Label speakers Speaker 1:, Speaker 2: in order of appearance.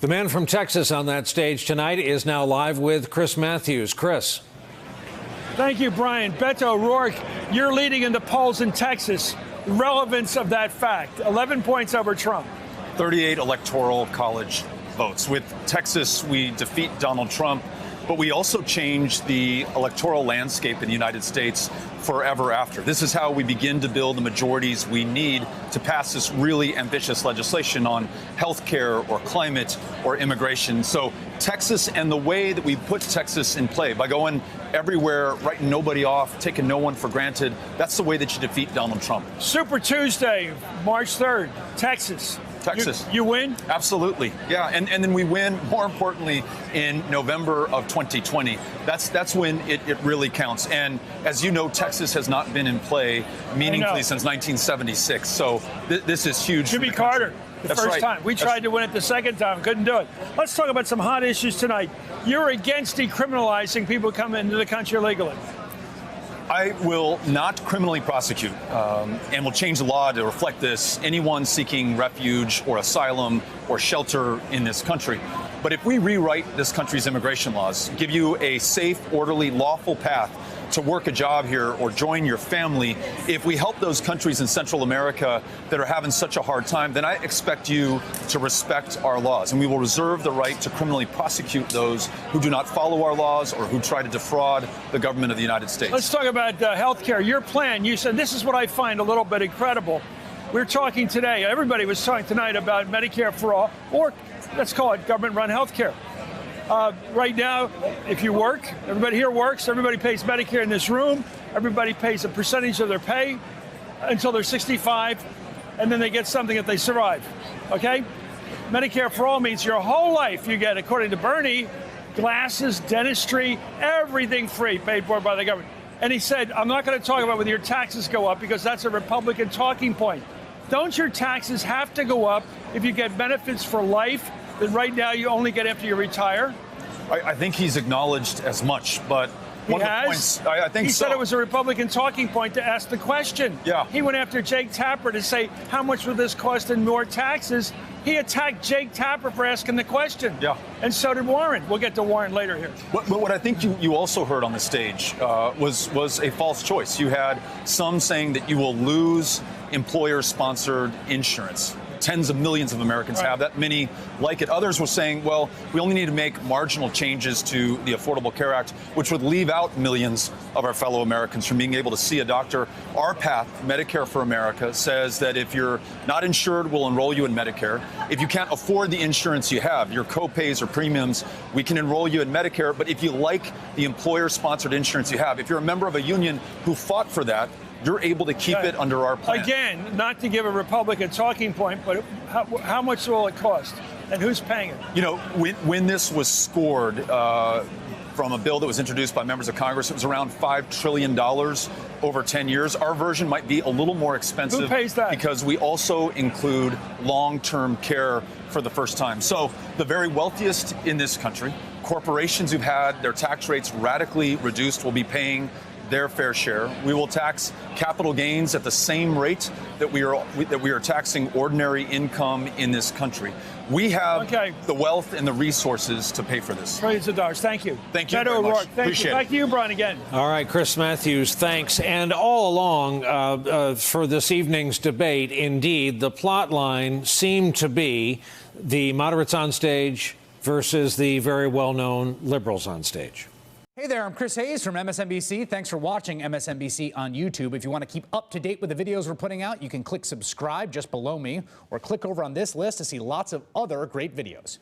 Speaker 1: The man from Texas on that stage tonight is now live with Chris Matthews. Chris.
Speaker 2: Thank you, Brian. Beto O'Rourke, you're leading in the polls in Texas. Relevance of that fact, 11 points over Trump.
Speaker 3: 38 electoral college votes. With Texas, we defeat Donald Trump, but we also change the electoral landscape in the United States forever after. This is how we begin to build the majorities we need to pass this really ambitious legislation on health care or climate or immigration. So Texas and the way that we put Texas in play by going everywhere, writing nobody off, taking no one for granted, that's the way that you defeat Donald Trump.
Speaker 2: Super Tuesday, March 3rd, Texas. You win?
Speaker 3: Absolutely. Yeah. And then we win, more importantly, in November of 2020. That's when it really counts. And as you know, Texas has not been in play meaningfully since 1976. So this is huge.
Speaker 2: Jimmy Carter, the first time. We tried to win it the second time, couldn't do it. Let's talk about some hot issues tonight. You're against decriminalizing people coming into the country illegally.
Speaker 3: I will not criminally prosecute and will change the law to reflect this. Anyone seeking refuge or asylum or shelter in this country. But if we rewrite this country's immigration laws, give you a safe, orderly, lawful path to work a job here or join your family, if we help those countries in Central America that are having such a hard time, then I expect you to respect our laws. And we will reserve the right to criminally prosecute those who do not follow our laws or who try to defraud the government of the United States.
Speaker 2: Let's talk about health care. Your plan, you said, this is what I find a little bit incredible. We're talking today, everybody was talking tonight about Medicare for all, or let's call it government-run health care. Right now, if you work, everybody here works, everybody pays Medicare in this room, everybody pays a percentage of their pay until they're 65, and then they get something if they survive, okay? Medicare for all means your whole life you get, according to Bernie, glasses, dentistry, everything free, paid for by the government. And he said, I'm not going to talk about whether your taxes go up because that's a Republican talking point. Don't your taxes have to go up if you get benefits for life that right now you only get after you retire?
Speaker 3: I think he's acknowledged as much, but one of the points, I think
Speaker 2: he said it was a Republican talking point to ask the question.
Speaker 3: Yeah.
Speaker 2: He went after Jake Tapper to say, how much will this cost in more taxes? He attacked Jake Tapper for asking the question.
Speaker 3: Yeah.
Speaker 2: And so did Warren. We'll get to Warren later here.
Speaker 3: But what I think you also heard on the stage was a false choice. You had some saying that you will lose employer-sponsored insurance. Tens of millions of Americans have that, many like it. Others were saying, well, we only need to make marginal changes to the Affordable Care Act, which would leave out millions of our fellow Americans from being able to see a doctor. Our path, Medicare for America, says that if you're not insured, we'll enroll you in Medicare. If you can't afford the insurance you have, your co-pays or premiums, we can enroll you in Medicare. But if you like the employer-sponsored insurance you have, if you're a member of a union who fought for that, you're able to keep it under our plan.
Speaker 2: Again, not to give a Republican talking point, but how much will it cost? And who's paying it?
Speaker 3: You know, when this was scored from a bill that was introduced by members of Congress, it was around $5 trillion over 10 years. Our version might be a little more expensive.
Speaker 2: Who pays that?
Speaker 3: Because we also include long-term care for the first time. So the very wealthiest in this country, corporations who've had their tax rates radically reduced, will be paying their fair share. We will tax capital gains at the same rate that we are taxing ordinary income in this country. We have the wealth and the resources to pay for this.
Speaker 2: Trillions of dollars. Thank you.
Speaker 3: Thank you very much. Appreciate it.
Speaker 2: Back to you, Brian, again.
Speaker 1: All right, Chris Matthews, thanks. And all along for this evening's debate, indeed, the plot line seemed to be the moderates on stage versus the very well-known liberals on stage.
Speaker 4: Hey there, I'm Chris Hayes from MSNBC. Thanks for watching MSNBC on YouTube. If you want to keep up to date with the videos we're putting out, you can click subscribe just below me or click over on this list to see lots of other great videos.